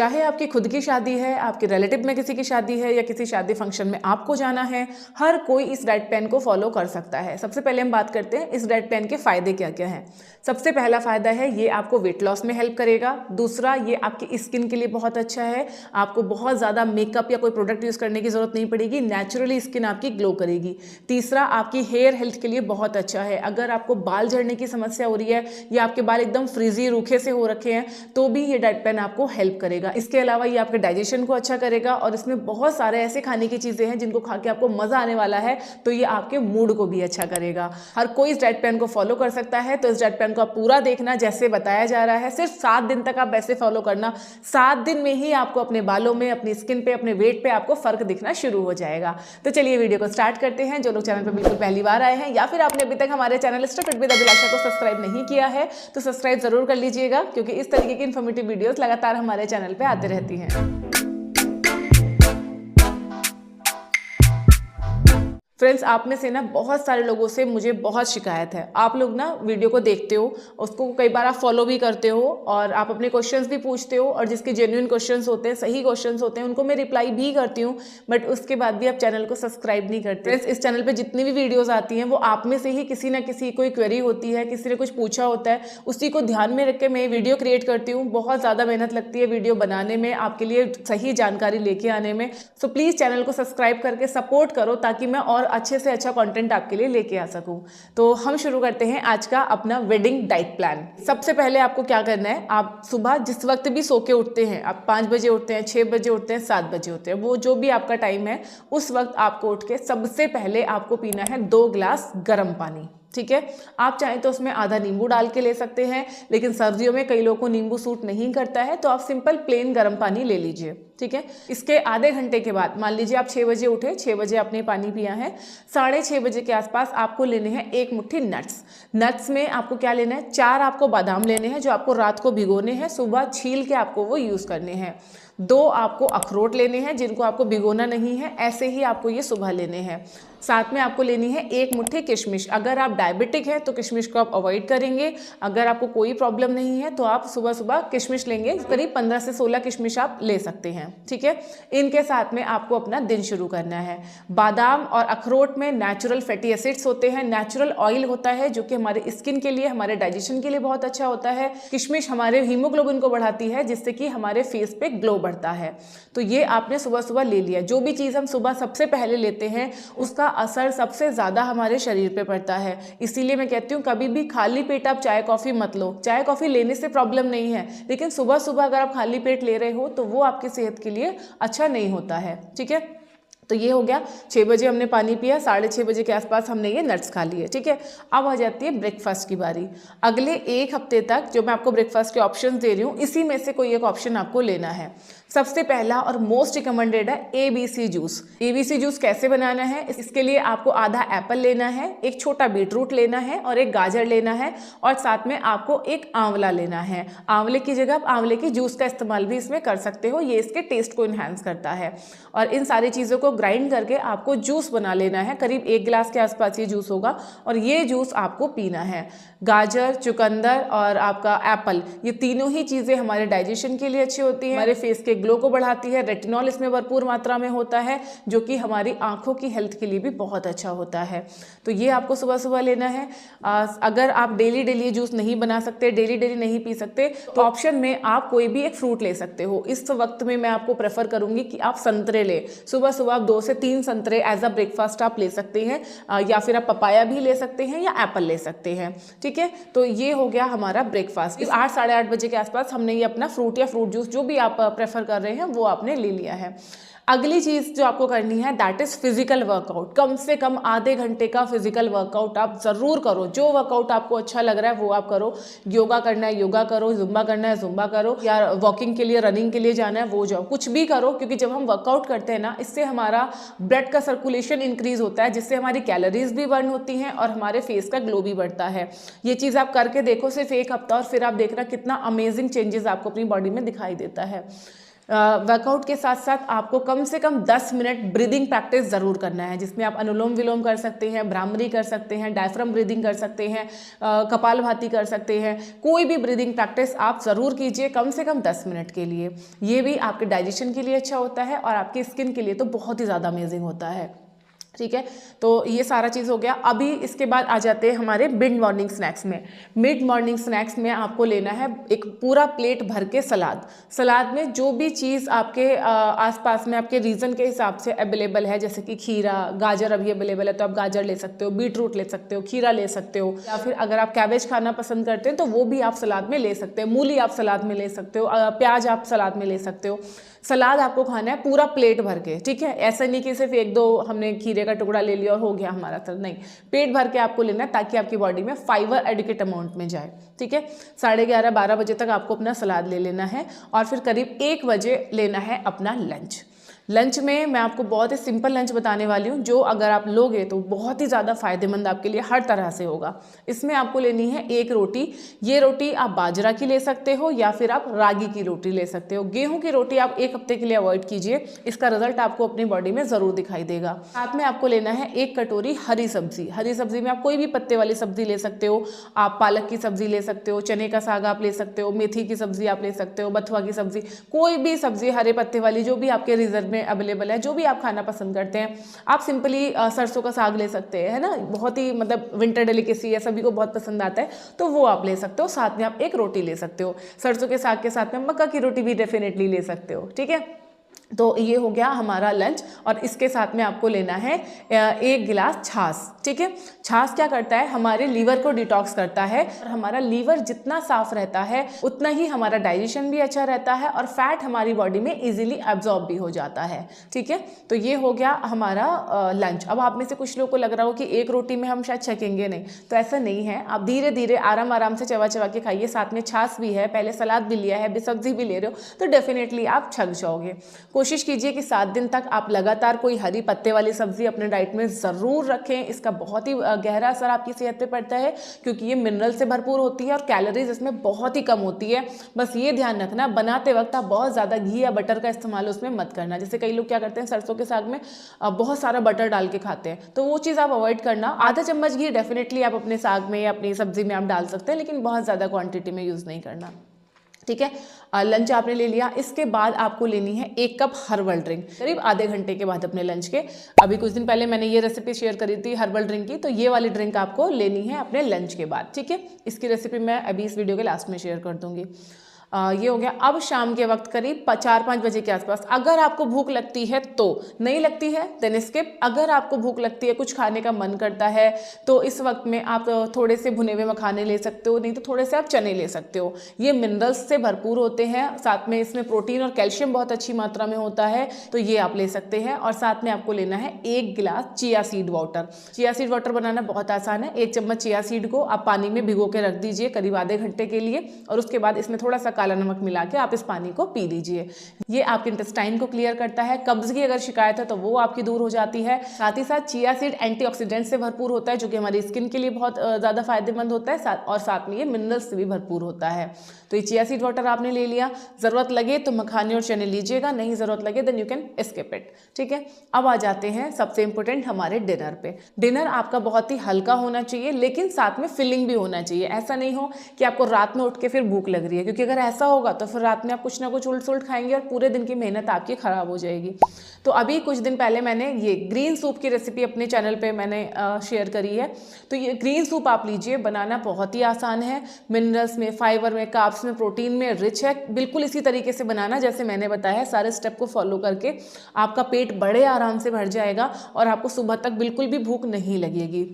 चाहे आपकी खुद की शादी है, आपके रिलेटिव में किसी की शादी है या किसी शादी फंक्शन में आपको जाना है, हर कोई इस डाइट प्लान को फॉलो कर सकता है। सबसे पहले हम बात करते हैं इस डाइट प्लान के फ़ायदे क्या क्या हैं। सबसे पहला फ़ायदा है ये आपको वेट लॉस में हेल्प करेगा। दूसरा, ये आपकी स्किन के लिए बहुत अच्छा है, आपको बहुत ज़्यादा मेकअप या कोई प्रोडक्ट यूज़ करने की ज़रूरत नहीं पड़ेगी, नेचुरली स्किन आपकी ग्लो करेगी। तीसरा, आपकी हेयर हेल्थ के लिए बहुत अच्छा है। अगर आपको बाल झड़ने की समस्या हो रही है या आपके बाल एकदम फ्रीजी रूखे से हो रखे हैं तो भी ये डाइट प्लान आपको हेल्प करेगा। इसके अलावा ये आपके डाइजेशन को अच्छा करेगा और इसमें बहुत सारे ऐसे खाने की चीज़ें हैं जिनको खा के आपको मज़ा आने वाला है, तो ये आपके मूड को भी अच्छा करेगा। हर कोई इस डाइट प्लान को फॉलो कर सकता है, तो इस डाइट प्लान को आप पूरा देखना जैसे बताया जा रहा है। सिर्फ 7 दिन तक आप वैसे फॉलो करना, 7 दिन में ही आपको अपने बालों में, अपनी स्किन पे, अपने वेट पे आपको फर्क दिखना शुरू हो जाएगा। तो चलिए वीडियो को स्टार्ट करते हैं। जो लोग चैनल पर बिल्कुल पहली बार आए हैं या फिर आपने अभी तक हमारे चैनल स्टार्ट विद अभिलाषा को सब्सक्राइब नहीं किया है तो सब्सक्राइब जरूर कर लीजिएगा, क्योंकि इस तरीके की इन्फॉर्मेटिव वीडियोस लगातार हमारे चैनल पे आते रहती हैं। फ्रेंड्स, आप में से ना बहुत सारे लोगों से मुझे बहुत शिकायत है। आप लोग ना वीडियो को देखते हो, उसको कई बार आप फॉलो भी करते हो और आप अपने क्वेश्चंस भी पूछते हो, और जिसके जेन्युइन क्वेश्चंस होते हैं, सही क्वेश्चंस होते हैं, उनको मैं रिप्लाई भी करती हूँ, बट उसके बाद भी आप चैनल को सब्सक्राइब नहीं करते। फ्रेंड्स, इस चैनल पर जितनी भी वीडियोज़ आती हैं वो आप में से ही किसी ना किसी कोई क्वेरी होती है, किसी ने कुछ पूछा होता है, उसी को ध्यान में रख के मैं वीडियो क्रिएट करती हूँ। बहुत ज़्यादा मेहनत लगती है वीडियो बनाने में, आपके लिए सही जानकारी लेके आने में। सो प्लीज़ चैनल को सब्सक्राइब करके सपोर्ट करो ताकि मैं और अच्छे से अच्छा कंटेंट आपके लिए लेके आ सकूं। तो हम शुरू करते हैं आज का अपना वेडिंग डाइट प्लान। सबसे पहले आपको क्या करना है, आप सुबह जिस वक्त भी सो के उठते हैं, आप 5 बजे उठते हैं, 6 बजे उठते हैं, 7 बजे उठते हैं, वो जो भी आपका टाइम है, उस वक्त आपको उठ के सबसे पहले आपको पीना है 2 गिलास गर्म पानी। ठीक है, आप चाहें तो उसमें आधा नींबू डाल के ले सकते हैं, लेकिन सर्दियों में कई लोगों को नींबू सूट नहीं करता है, तो आप सिंपल प्लेन गर्म पानी ले लीजिए। ठीक है, इसके आधे घंटे के बाद, मान लीजिए आप 6 बजे उठे, 6 बजे आपने पानी पिया है, 6:30 बजे के आसपास आपको लेने हैं 1 मुट्ठी नट्स। नट्स में आपको क्या लेना है, 4 आपको बादाम लेने हैं जो आपको रात को भिगोने हैं, सुबह छील के आपको वो यूज़ करने हैं। 2 आपको अखरोट लेने हैं जिनको आपको भिगोना नहीं है, ऐसे ही आपको ये सुबह लेने हैं। साथ में आपको लेनी है 1 मुट्ठी किशमिश। अगर आप डायबिटिक हैं तो किशमिश को आप अवॉइड करेंगे, अगर आपको कोई प्रॉब्लम नहीं है तो आप सुबह सुबह किशमिश लेंगे, करीब 15 से 16 किशमिश आप ले सकते हैं। ठीक है, इनके साथ में आपको अपना दिन शुरू करना है। बादाम और अखरोट में नेचुरल फैटी एसिड्स होते हैं, नेचुरल ऑयल होता है जो कि हमारे स्किन के लिए, हमारे डाइजेशन के लिए बहुत अच्छा होता है। किशमिश हमारे हीमोग्लोबिन को बढ़ाती है जिससे कि हमारे फेस पे ग्लो बढ़ता है। तो ये आपने सुबह सुबह ले लिया। जो भी चीज़ हम सुबह सबसे पहले लेते हैं उसका असर सबसे ज़्यादा हमारे शरीर पे पड़ता है। इसीलिए मैं कहती हूँ कभी भी खाली पेट आप चाय कॉफ़ी मत लो। चाय कॉफ़ी लेने से प्रॉब्लम नहीं है, लेकिन सुबह सुबह अगर आप खाली पेट ले रहे हो तो वो आपकी सेहत के लिए अच्छा नहीं होता है। ठीक है, तो ये हो गया, 6 बजे हमने पानी पिया, 6:30 बजे के आसपास हमने ये नट्स खा लिए। ठीक है, अब आ जाती है ब्रेकफास्ट की बारी। अगले 1 हफ्ते तक जो मैं आपको ब्रेकफास्ट के ऑप्शन दे रही हूँ, इसी में से कोई एक ऑप्शन आपको लेना है। सबसे पहला और मोस्ट रिकमेंडेड है ABC जूस। ABC जूस कैसे बनाना है, इसके लिए आपको आधा एप्पल लेना है, एक छोटा बीटरूट लेना है और एक गाजर लेना है, और साथ में आपको एक आंवला लेना है। आंवले की जगह आप आंवले की जूस का इस्तेमाल भी इसमें कर सकते हो, ये इसके टेस्ट को इन्हांस करता है। और इन सारी चीज़ों को ग्राइंड करके आपको जूस बना लेना है, करीब 1 गिलास के आसपास ये जूस होगा, और ये जूस आपको पीना है। गाजर, चुकंदर और आपका एप्पल, ये तीनों ही चीज़ें हमारे डाइजेशन के लिए अच्छी होती हैं, हमारे फेस के ग्लो को बढ़ाती है। रेटिनॉल इसमें भरपूर मात्रा में होता है जो कि हमारी आंखों की हेल्थ के लिए भी बहुत अच्छा होता है। तो ये आपको सुबह सुबह लेना है। अगर आप डेली डेली ये जूस नहीं बना सकते, डेली डेली नहीं पी सकते, तो ऑप्शन में आप कोई भी एक फ्रूट ले सकते हो। इस वक्त में मैं आपको प्रेफर करूंगी कि आप संतरे ले। सुबह सुबह आप 2 से 3 संतरे एज अ ब्रेकफास्ट आप ले सकते हैं, या फिर आप पपाया भी ले सकते हैं या एप्पल ले सकते हैं। ठीक है, तो ये हो गया हमारा ब्रेकफास्ट। 8 साढ़े 8 बजे के आसपास हमने ये अपना फ्रूट या फ्रूट जूस जो भी आप प्रेफर कर रहे हैं वो आपने ले लिया है। अगली चीज़ जो आपको करनी है दैट इज़ फिजिकल वर्कआउट। कम से कम आधे घंटे का फिजिकल वर्कआउट आप ज़रूर करो। जो वर्कआउट आपको अच्छा लग रहा है वो आप करो। योगा करना है योगा करो, जुम्बा करना है जुम्बा करो, या वॉकिंग के लिए, रनिंग के लिए जाना है वो जाओ, कुछ भी करो, क्योंकि जब हम वर्कआउट करते हैं ना, इससे हमारा ब्लड का सर्कुलेशन इंक्रीज होता है, जिससे हमारी कैलोरीज भी बर्न होती हैं और हमारे फेस का ग्लो भी बढ़ता है। ये चीज़ आप करके देखो सिर्फ 1 हफ्ता, और फिर आप देखना कितना अमेजिंग चेंजेस आपको अपनी बॉडी में दिखाई देता है। वर्कआउट के साथ साथ आपको कम से कम 10 मिनट ब्रीदिंग प्रैक्टिस ज़रूर करना है, जिसमें आप अनुलोम विलोम कर सकते हैं, भ्रामरी कर सकते हैं, डायफ्राम ब्रीदिंग कर सकते हैं, कपालभाति कर सकते हैं। कोई भी ब्रीदिंग प्रैक्टिस आप ज़रूर कीजिए कम से कम 10 मिनट के लिए। ये भी आपके डाइजेशन के लिए अच्छा होता है और आपकी स्किन के लिए तो बहुत ही ज़्यादा अमेजिंग होता है। ठीक है, तो ये सारा चीज़ हो गया। अभी इसके बाद आ जाते हैं हमारे मिड मॉर्निंग स्नैक्स में। मिड मॉर्निंग स्नैक्स में आपको लेना है एक पूरा प्लेट भर के सलाद। सलाद में जो भी चीज़ आपके आसपास में आपके रीजन के हिसाब से अवेलेबल है, जैसे कि खीरा, गाजर अभी अवेलेबल है तो आप गाजर ले सकते हो, बीट रूट ले सकते हो, खीरा ले सकते हो, या फिर अगर आप कैबेज खाना पसंद करते हैं तो वो भी आप सलाद में ले सकते हैं, मूली आप सलाद में ले सकते हो, प्याज आप सलाद में ले सकते हो। सलाद आपको खाना है पूरा प्लेट भर के, ठीक है। ऐसा नहीं कि सिर्फ एक दो हमने खीरे का टुकड़ा ले लिया और हो गया हमारा सर, नहीं, पेट भर के आपको लेना है ताकि आपकी बॉडी में फाइबर एडिक्वेट अमाउंट में जाए। ठीक है, 11:30-12 बजे तक आपको अपना सलाद ले लेना है और फिर करीब 1 बजे लेना है अपना लंच। लंच में मैं आपको बहुत ही सिंपल लंच बताने वाली हूँ, जो अगर आप लोगे तो बहुत ही ज़्यादा फायदेमंद आपके लिए हर तरह से होगा। इसमें आपको लेनी है एक रोटी। ये रोटी आप बाजरा की ले सकते हो या फिर आप रागी की रोटी ले सकते हो। गेहूं की रोटी आप 1 हफ्ते के लिए अवॉइड कीजिए, इसका रिजल्ट आपको अपनी बॉडी में ज़रूर दिखाई देगा। साथ में आपको लेना है 1 कटोरी हरी सब्जी। हरी सब्जी में आप कोई भी पत्ते वाली सब्जी ले सकते हो। आप पालक की सब्जी ले सकते हो, चने का साग आप ले सकते हो, मेथी की सब्जी आप ले सकते हो, बथुआ की सब्जी, कोई भी सब्जी हरे पत्ते वाली जो भी आपके रिजर्व में अवेलेबल है, जो भी आप खाना पसंद करते हैं। आप सिंपली सरसों का साग ले सकते हैं, है ना, बहुत ही मतलब विंटर डेलिकेसी है, सभी को बहुत पसंद आता है, तो वो आप ले सकते हो। साथ में आप एक रोटी ले सकते हो, सरसों के साग के साथ में मक्का की रोटी भी डेफिनेटली ले सकते हो। ठीक है, तो ये हो गया हमारा लंच। और इसके साथ में आपको लेना है 1 गिलास छाछ। ठीक है, छाछ क्या करता है, हमारे लीवर को डिटॉक्स करता है और हमारा लीवर जितना साफ रहता है उतना ही हमारा डाइजेशन भी अच्छा रहता है और फैट हमारी बॉडी में इजीली एब्जॉर्ब भी हो जाता है। ठीक है, तो ये हो गया हमारा लंच। अब आप में से कुछ लोगों को लग रहा हो कि एक रोटी में हम शायद छकेंगे, नहीं, तो ऐसा नहीं है। आप धीरे धीरे आराम आराम से चबा चबा के खाइए। साथ में छाछ भी है, पहले सलाद भी लिया है, सब्जी भी ले रहे हो, तो डेफिनेटली आप छक जाओगे। कोशिश कीजिए कि 7 दिन तक आप लगातार कोई हरी पत्ते वाली सब्जी अपने डाइट में ज़रूर रखें। इसका बहुत ही गहरा असर आपकी सेहत पे पड़ता है, क्योंकि ये मिनरल से भरपूर होती है और कैलोरीज इसमें बहुत ही कम होती है। बस ये ध्यान रखना, बनाते वक्त आप बहुत ज़्यादा घी या बटर का इस्तेमाल उसमें मत करना। जैसे कई लोग क्या करते हैं, सरसों के साग में बहुत सारा बटर डाल के खाते हैं, तो वो चीज़ आप अवॉइड करना। आधा चम्मच घी डेफिनेटली आप अपने साग में या अपनी सब्जी में आप डाल सकते हैं, लेकिन बहुत ज़्यादा क्वांटिटी में यूज़ नहीं करना। ठीक है, लंच आपने ले लिया। इसके बाद आपको लेनी है 1 कप हर्बल ड्रिंक, करीब आधे घंटे के बाद अपने लंच के। अभी कुछ दिन पहले मैंने ये रेसिपी शेयर करी थी हर्बल ड्रिंक की, तो ये वाली ड्रिंक आपको लेनी है अपने लंच के बाद। ठीक है, इसकी रेसिपी मैं अभी इस वीडियो के लास्ट में शेयर कर दूंगी। ये हो गया। अब शाम के वक्त करीब 4-5 बजे के आसपास अगर आपको भूख लगती है तो, नहीं लगती है देन स्किप। अगर आपको भूख लगती है, कुछ खाने का मन करता है, तो इस वक्त में आप थोड़े से भुने हुए मखाने ले सकते हो, नहीं तो थोड़े से आप चने ले सकते हो। ये मिनरल्स से भरपूर होते हैं, साथ में इसमें प्रोटीन और कैल्शियम बहुत अच्छी मात्रा में होता है, तो ये आप ले सकते हैं। और साथ में आपको लेना है 1 गिलास chia seed water. Chia seed water बनाना बहुत आसान है। 1 चम्मच चिया सीड को आप पानी में भिगो के रख दीजिए करीब आधे घंटे के लिए, और उसके बाद इसमें थोड़ा सा काला नमक मिला के आप इस पानी को पी लीजिए। ये आपके इंटेस्टाइन को क्लियर करता है। कब्ज की अगर शिकायत है तो वो आपकी दूर हो जाती है। साथ ही साथ चिया सीड एंटीऑक्सीडेंट से भरपूर होता है, जो कि हमारी स्किन के लिए बहुत ज़्यादा फायदेमंद होता है, और साथ में ये मिनरल्स से भी भरपूर होता है। तो ये चिया सीड वाटर आपने ले लिया। ज़रूरत लगे तो मखाने और चने लीजिएगा, नहीं ज़रूरत लगे then you can skip it. ठीक है, अब आ जाते हैं सबसे इंपॉर्टेंट हमारे डिनर पे। डिनर आपका बहुत ही हल्का होना चाहिए, लेकिन साथ में फिलिंग भी होना चाहिए। ऐसा नहीं हो कि आपको रात में उठ के फिर भूख लग रही है, क्योंकि अगर ऐसा होगा तो फिर रात में आप कुछ ना कुछ उल्ट सुल्ट खाएंगे और पूरे दिन की मेहनत आपकी खराब हो जाएगी। तो अभी कुछ दिन पहले मैंने ये ग्रीन सूप की रेसिपी अपने चैनल पे मैंने शेयर करी है। तो ये ग्रीन सूप आप लीजिए, बनाना बहुत ही आसान है। मिनरल्स में, फाइबर में, कार्ब्स में, प्रोटीन में रिच है। बिल्कुल इसी तरीके से बनाना जैसे मैंने बताया है। सारे स्टेप को फॉलो करके आपका पेट बड़े आराम से भर जाएगा और आपको सुबह तक बिल्कुल भी भूख नहीं लगेगी।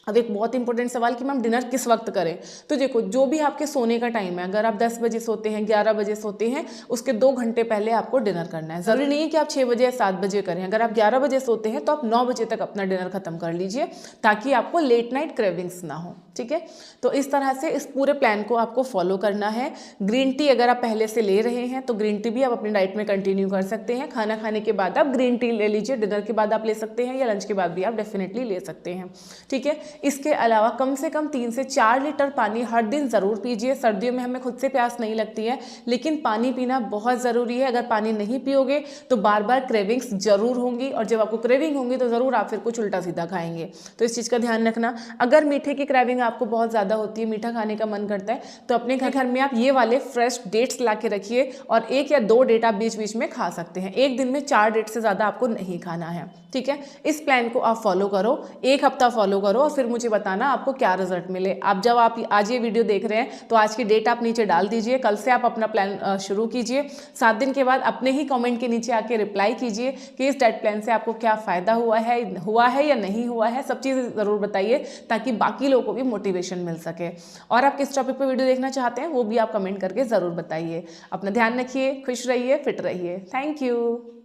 अब एक बहुत इंपॉर्टेंट सवाल कि मैम डिनर किस वक्त करें। तो देखो, जो भी आपके सोने का टाइम है, अगर आप 10 बजे सोते हैं, 11 बजे सोते हैं, उसके 2 घंटे पहले आपको डिनर करना है। ज़रूरी नहीं है कि आप 6 बजे या 7 बजे करें। अगर आप 11 बजे सोते हैं तो आप 9 बजे तक अपना डिनर खत्म कर लीजिए, ताकि आपको लेट नाइट क्रेविंग्स ना हो। ठीक है, तो इस तरह से इस पूरे प्लान को आपको फॉलो करना है। ग्रीन टी अगर आप पहले से ले रहे हैं तो ग्रीन टी भी आप अपनी डाइट में कंटिन्यू कर सकते हैं। खाना खाने के बाद आप ग्रीन टी ले लीजिए, डिनर के बाद आप ले सकते हैं, या लंच के बाद भी आप डेफिनेटली ले सकते हैं। ठीक है, इसके अलावा कम से कम 3 से 4 लीटर पानी हर दिन ज़रूर पीजिए। सर्दियों में हमें खुद से प्यास नहीं लगती है, लेकिन पानी पीना बहुत ज़रूरी है। अगर पानी नहीं पियोगे तो बार बार क्रेविंग्स जरूर होंगी, और जब आपको क्रेविंग होंगी तो ज़रूर आप फिर कुछ उल्टा सीधा खाएंगे। तो इस चीज़ का ध्यान रखना। अगर मीठे की क्रेविंग आपको बहुत ज़्यादा होती है, मीठा खाने का मन करता है, तो अपने घर में आप ये वाले फ्रेश डेट्स ला के रखिए, और 1 या 2 डेट आप बीच बीच में खा सकते हैं। एक दिन में 4 डेट से ज़्यादा आपको नहीं खाना है, ठीक है। इस प्लान को आप फॉलो करो, 1 हफ्ता फॉलो करो, और फिर मुझे बताना आपको क्या रिजल्ट मिले। आप जब आप आज ये वीडियो देख रहे हैं तो आज की डेट आप नीचे डाल दीजिए, कल से आप अपना प्लान शुरू कीजिए। 7 दिन के बाद अपने ही कमेंट के नीचे आके रिप्लाई कीजिए कि इस डाइट प्लान से आपको क्या फ़ायदा हुआ है या नहीं हुआ है। सब चीज़ ज़रूर बताइए ताकि बाकी लोगों को भी मोटिवेशन मिल सके। और आप किस टॉपिक पर वीडियो देखना चाहते हैं वो भी आप कमेंट करके ज़रूर बताइए। अपना ध्यान रखिए, खुश रहिए, फिट रहिए। Thank you.